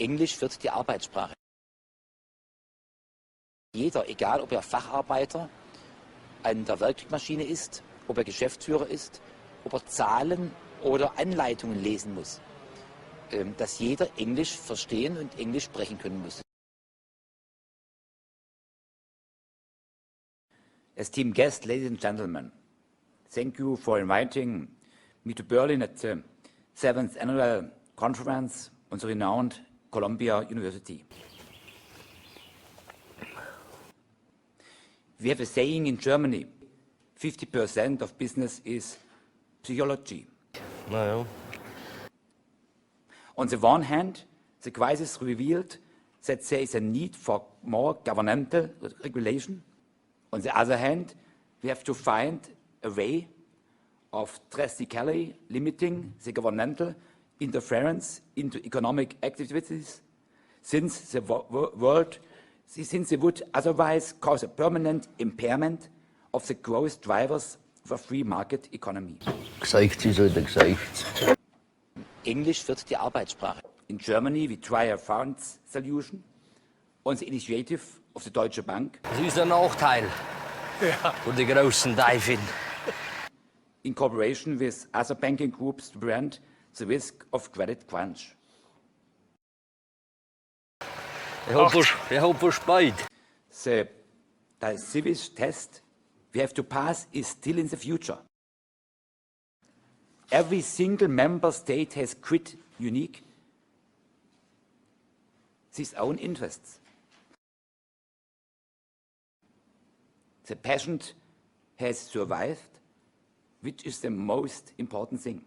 Englisch wird die Arbeitssprache. Jeder, egal ob er Facharbeiter an der Werkzeugmaschine ist, ob er Geschäftsführer ist, ob er Zahlen oder Anleitungen lesen muss, dass jeder Englisch verstehen und Englisch sprechen können muss. Esteemed guests, ladies and gentlemen, thank you for inviting me to Berlin at the 7th Annual Conference on the renowned Columbia University. We have a saying in Germany, 50% of business is psychology. No. On the one hand, the crisis revealed that there is a need for more governmental regulation. On the other hand, we have to find a way of drastically limiting the governmental interference into economic activities, since it would otherwise cause a permanent impairment of the growth drivers of a free market economy. Gesagt ist oder gesagt. Englisch wird die Arbeitssprache. In Germany, we try a fund solution on the initiative of the Deutsche Bank. Das ist ein Nachteil von den großen Teufeln. In cooperation with other banking groups to prevent the risk of credit crunch. Ich hoffe spät. The civics test we have to pass is still in the future. Every single member state has quite unique its own interests. The patient has survived, which is the most important thing.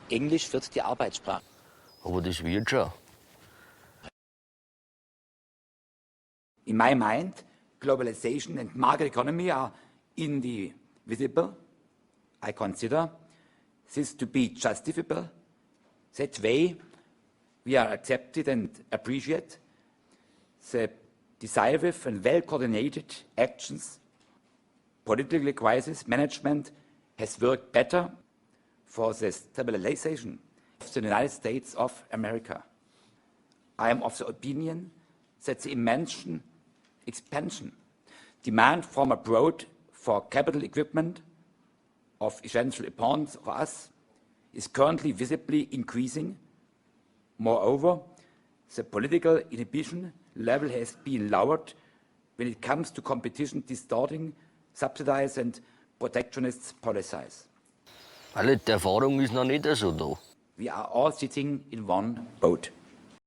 Englisch wird die Arbeitssprache. Aber das wird schon. In my mind, globalization and market economy are indivisible. I consider this to be justifiable. That way, we are accepted and appreciate the decisive and well-coordinated actions. Political crisis management has worked better for the stabilization of the United States of America. I am of the opinion that the immense expansion demand from abroad for capital equipment of essential importance for us is currently visibly increasing. Moreover, the political inhibition level has been lowered when it comes to competition distorting, subsidized and protectionist policies. Alle, die Erfahrung ist noch nicht so da. We are all sitting in one boat.